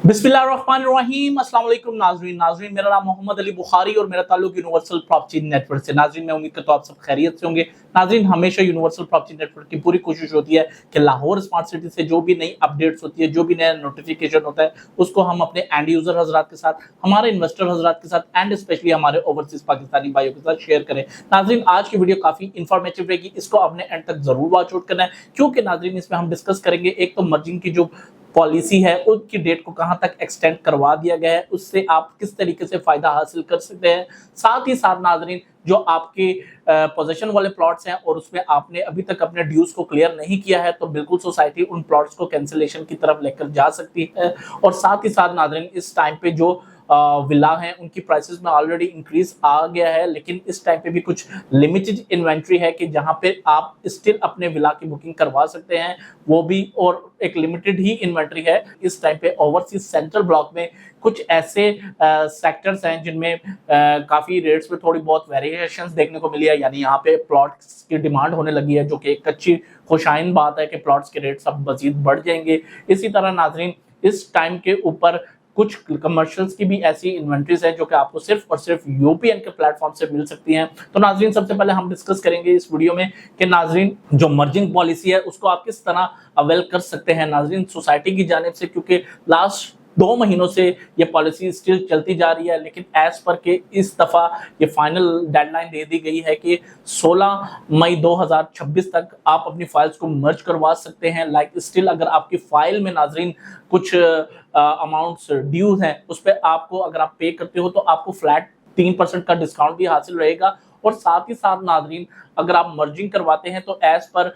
बिस्मिल्लाहिर्रहमानिर्रहीम अस्सलाम वालेकुम नाज़रीन मेरा नाम मोहम्मद अली बुखारी और मेरा ताल्लुक यूनिवर्सल प्रॉपर्टी नेटवर्क से। नाज़रीन मैं उम्मीद करता हूँ आप सब खैरियत से होंगे। नाज़रीन हमेशा यूनिवर्सल प्रॉपर्टी नेटवर्क की पूरी कोशिश होती है कि लाहौर स्मार्ट सिटी से जो भी नई अपडेट्स होती है, जो भी नया नोटिफिकेशन होता है, उसको हम अपने एंड यूजर हजरात के साथ, हमारे इन्वेस्टर हजरात के साथ एंड स्पेशली हमारे ओवरसीज पाकिस्तानी भाइयों के साथ शेयर करें। नाज़रीन आज की वीडियो काफी इंफॉर्मेटिव रहेगी, इसको आपने एंड तक जरूर वॉच आउट करना है, क्योंकि नाज़रीन इसमें हम डिस्कस करेंगे एक तो मर्जिंग की जो पॉलिसी है उसकी डेट को कहां तक एक्सटेंड करवा दिया गया है, उससे आप किस तरीके से फायदा हासिल कर सकते हैं। साथ ही साथ नाजरीन जो आपके पोजीशन वाले प्लॉट्स हैं और उसमें आपने अभी तक अपने ड्यूज को क्लियर नहीं किया है, तो बिल्कुल सोसाइटी उन प्लॉट्स को कैंसिलेशन की तरफ लेकर जा सकती है। और साथ ही साथ नाजरीन इस टाइम पे जो विला हैं उनकी प्राइसेस में ऑलरेडी इंक्रीज आ गया है, लेकिन इस टाइम पे भी कुछ लिमिटेड इन्वेंट्री है कि जहां पे आप स्टिल अपने विला की बुकिंग करवा सकते हैं, वो भी और एक लिमिटेड ही इन्वेंट्री है। इस टाइम पे ओवरसीज सेंट्रल ब्लॉक में कुछ ऐसे सेक्टर्स हैं जिनमें काफी रेट्स में थोड़ी बहुत वेरिएशंस देखने को मिली है, यानी यहाँ पे प्लॉट्स की डिमांड होने लगी है, जो कि एक अच्छी खुशाइन बात है कि प्लॉट्स के रेट्स अब मजीद बढ़ जाएंगे। इसी तरह नाजरीन इस टाइम के ऊपर कुछ कमर्शियल्स की भी ऐसी इन्वेंट्रीज है जो कि आपको सिर्फ और सिर्फ यूपीएन के प्लेटफॉर्म से मिल सकती हैं। तो नाजरीन सबसे पहले हम डिस्कस करेंगे इस वीडियो में कि नाजरीन जो मर्जिंग पॉलिसी है उसको आप किस तरह अवेल कर सकते हैं नाजरीन सोसाइटी की जानिब से, क्योंकि लास्ट 2 महीनों से ये पॉलिसी स्टिल चलती जा रही है, लेकिन एज पर के इस दफा ये फाइनल डेडलाइन दे दी गई है कि 16 मई 2026 तक आप अपनी फाइल्स को मर्ज करवा सकते हैं। लाइक स्टिल अगर आपकी फाइल में नाजरीन कुछ अमाउंट्स ड्यू हैं, उस पर आपको अगर आप पे करते हो तो आपको फ्लैट 3% का डिस्काउंट भी हासिल रहेगा। और साथ ही साथ नाजरीन अगर आप मर्जिंग करवाते हैं तो एज पर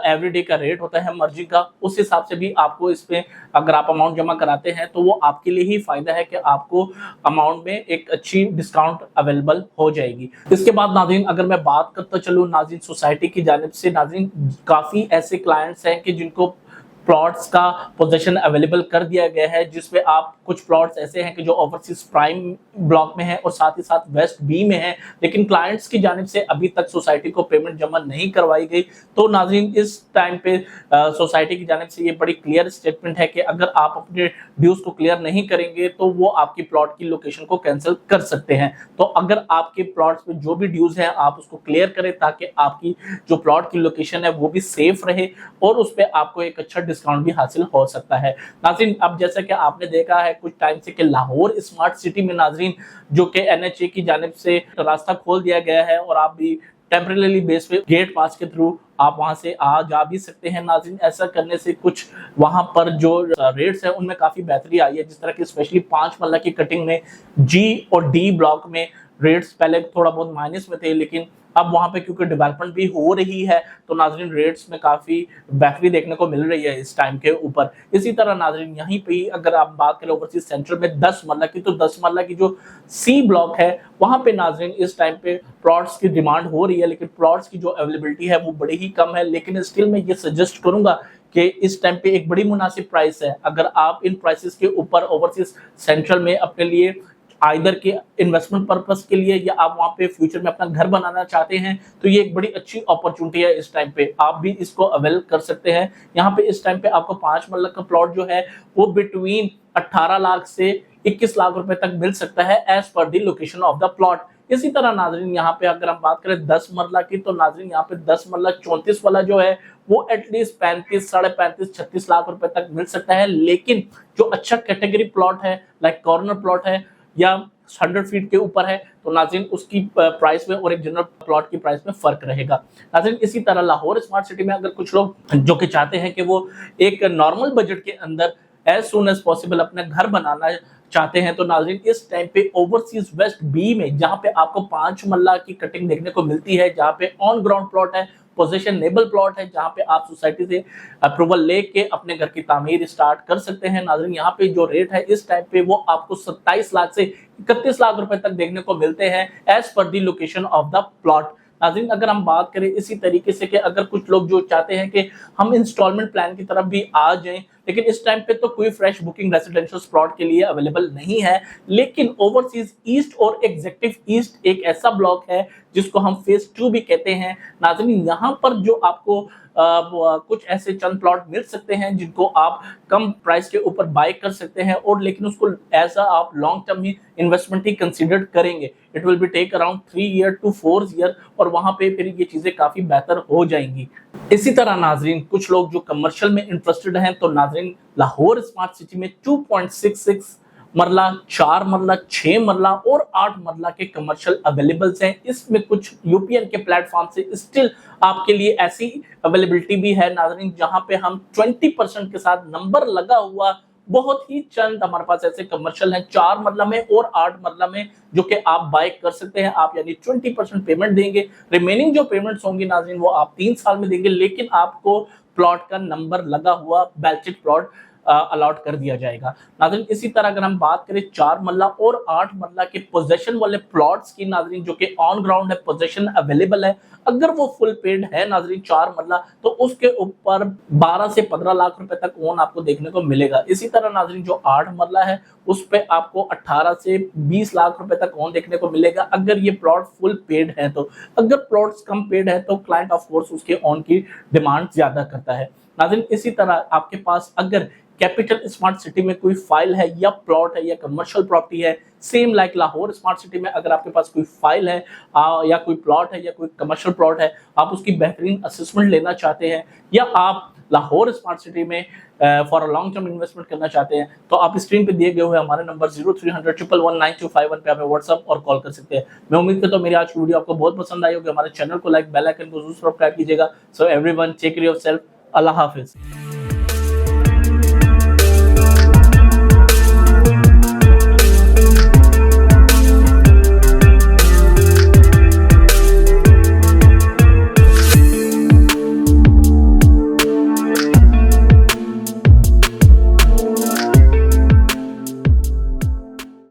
एवरीडे का रेट होता है मर्जिंग का, उस हिसाब से भी आपको इसमें अगर आप अमाउंट जमा कराते हैं तो वो आपके लिए ही फायदा है कि आपको अमाउंट में एक अच्छी डिस्काउंट अवेलेबल हो जाएगी। इसके बाद नाजरीन अगर मैं बात करता चलूँ नाजरीन सोसाइटी की जानिब से, नाजरीन काफी ऐसे क्लाइंट्स हैं कि जिनको प्लॉट्स का पोजीशन अवेलेबल कर दिया गया है, जिसमें आप कुछ प्लॉट्स ऐसे हैं कि जो ओवरसीज प्राइम ब्लॉक में है और साथ ही साथ वेस्ट बी में है, लेकिन क्लाइंट्स की जानिब से अभी तक सोसाइटी को पेमेंट जमा नहीं करवाई गई। तो नाजरीन इस टाइम पे सोसाइटी की जानिब से ये बड़ी क्लियर स्टेटमेंट है कि अगर आप अपने ड्यूज को क्लियर नहीं करेंगे तो वो आपकी प्लॉट की लोकेशन को कैंसिल कर सकते हैं। तो अगर आपके प्लॉट्स पे जो भी ड्यूज हैं आप उसको क्लियर करें, ताकि आपकी जो प्लॉट की लोकेशन है वो भी सेफ रहे और उस पर आपको एक अच्छा डिस्काउंट भी हासिल हो सकता है। नाज़रीन अब जैसा कि आपने देखा है कुछ टाइम से कि लाहौर स्मार्ट सिटी में नाज़रीन जो कि एनएचए की जानिब से रास्ता खोल दिया गया है और आप भी टेम्परेरी बेस पे गेट पास के थ्रू आप वहां से आ जा भी सकते हैं। नाज़रीन ऐसा करने से कुछ वहां पर जो रेट्स है उनमें काफी बेहतरी आई है, जिस तरह की स्पेशली 5 मल्ला की कटिंग में जी और डी ब्लॉक में रेट्स पहले थोड़ा बहुत माइनस में थे, लेकिन अब वहां पे क्योंकि डेवलपमेंट भी हो रही है तो नाजरीन रेट्स में काफी बेहतरी देखने को मिल रही है इस टाइम के ऊपर। इसी तरह नाजरीन यहीं पे अगर आप बात करें ओवरसीज सेंटर में 10 मल्ला की, तो 10 मल्ला की जो सी ब्लॉक है वहां पे नाजरीन इस टाइम पे प्लॉट्स की डिमांड हो रही है, लेकिन प्लॉट्स की जो अवेलेबिलिटी है वो बड़ी ही कम है। लेकिन स्टिल मैं ये सजेस्ट करूंगा कि इस टाइम पे एक बड़ी मुनासिब प्राइस है, अगर आप इन प्राइसेस के ऊपर ओवरसीज सेंट्रल में अपने लिए आइदर के इन्वेस्टमेंट पर्पस के लिए या आप वहां पे फ्यूचर में अपना घर बनाना चाहते हैं तो ये एक बड़ी अच्छी अपॉर्चुनिटी है। इस टाइम पे आप भी इसको अवेल कर सकते हैं। यहाँ पे इस टाइम पे आपको 5 मल्ला का प्लॉट जो है वो बिटवीन 18 लाख से 21 लाख रुपए तक मिल सकता है as per the location of the plot. इसी तरह नाजरीन यहाँ पे अगर हम बात करें 10 मरला की, तो नाजरीन यहाँ पे 10 मरला 34 वाला जो है वो एटलीस्ट 35, 35.5, 36 लाख रुपए तक मिल सकता है। लेकिन जो अच्छा कैटेगरी प्लॉट है लाइक कॉर्नर प्लॉट है या 100 फीट के ऊपर है, तो नाज़रीन उसकी प्राइस में और एक जनरल प्लॉट की प्राइस में फर्क रहेगा। नाज़रीन इसी तरह लाहौर स्मार्ट सिटी में अगर कुछ लोग जो कि चाहते हैं कि वो एक नॉर्मल बजट के अंदर एज सून एज पॉसिबल अपना घर बनाना चाहते हैं, तो नाज़रीन इस टाइम पे ओवरसीज वेस्ट बी में जहां पे आपको 5 मल्ला की कटिंग देखने को मिलती है, जहां पे ऑन ग्राउंड प्लॉट है, पोजीशन नेबल प्लॉट है, जहां पे आप सोसाइटी से अप्रूवल लेके अपने घर की तामीर स्टार्ट कर सकते हैं। नाज़रीन यहाँ पे जो रेट है इस टाइम पे वो आपको 27 लाख से 31 लाख रुपए तक देखने को मिलते हैं as per the location of the plot. नाज़रीन अगर हम बात करें इसी तरीके से कि अगर कुछ लोग जो चाहते हैं कि हम इंस्टॉलमेंट प्लान की तरफ भी आ जाएं, लेकिन इस टाइम पे तो कोई फ्रेश बुकिंग रेसिडेंशियल प्लॉट के लिए अवेलेबल नहीं है। लेकिन ओवरसीज ईस्ट और एग्जेक्टिव ईस्ट एक ऐसा ब्लॉक है जिसको हम फेज 2 भी कहते हैं। नाज़रीन यहाँ पर जो आपको कुछ ऐसे चंद प्लॉट मिल सकते हैं जिनको आप कम प्राइस के ऊपर बाय कर सकते हैं, और लेकिन उसको एज आप लॉन्ग टर्म ही इन्वेस्टमेंट ही कंसीडर करेंगे। It will be take around 3 year two 4 year, और वहां पे फिर ये चीजें काफी बेहतर हो जाएंगी। इसी तरह नाजरीन कुछ लोग जो कमर्शियल में इंटरेस्टेड हैं, तो नाजरीन लाहौर स्मार्ट सिटी में 2.66 मरला, 4 मरला, 6 मरला और 8 मरला के कमर्शियल अवेलेबल्स हैं। इसमें कुछ यूपीएन के प्लेटफॉर्म से स्टिल आपके लिए ऐसी अवेलेबिलिटी भी है नाजरीन जहां पे हम 20% के साथ नंबर लगा हुआ बहुत ही चंद हमारे पास ऐसे कमर्शियल हैं 4 मरला में और 8 मरला में, जो कि आप बाय कर सकते हैं। आप यानी 20% पेमेंट देंगे, रिमेनिंग जो पेमेंट्स होंगी नाजरीन वो आप 3 साल में देंगे, लेकिन आपको प्लॉट का नंबर लगा हुआ बैल्टिक प्लॉट अलॉट कर दिया जाएगा। नाज़रीन इसी तरह अगर हम बात करें 4 मरला और 8 मरला के पोजेशन वाले प्लॉट्स की नाज़रीन, जो कि ऑन ग्राउंड है, पोजेशन अवेलेबल है, अगर वो फुल पेड है नाज़रीन 4 मरला, तो उसके ऊपर 12 से 15 लाख रुपए तक ओन आपको देखने को मिलेगा। इसी तरह नाज़रीन जो 8 मरला है उस पे आपको 18 से 20 लाख रुपए तक ओन देखने को मिलेगा अगर ये प्लॉट फुल पेड है। तो अगर प्लॉट्स कम पेड है तो क्लाइंट ऑफ कोर्स उसके ओन की डिमांड ज्यादा करता है। नाज़रीन इसी तरह आपके पास अगर कैपिटल स्मार्ट सिटी में कोई फाइल है या प्लॉट है या कमर्शियल प्रॉपर्टी है, same like Lahore smart city में अगर आपके पास कोई फाइल है या कोई प्लॉट है या कोई कमर्शियल प्लॉट है, आप उसकी बेहतरीन असेसमेंट लेना चाहते हैं या आप लाहौर स्मार्ट सिटी में for a long term investment करना चाहते हैं, तो आप स्क्रीन पे दिए गए हुए हमारे नंबर 0300 111 9251 पे हमें व्हाट्सएप और कॉल कर सकते हैं। मैं उम्मीद करता हूँ मेरी आज की वीडियो आपको बहुत पसंद आई होगी। हमारे चैनल को लाइक, बेल आइकन को जरूर सब्सक्राइब कीजिएगा। So everyone take care of yourself. अल्लाह हाफिज।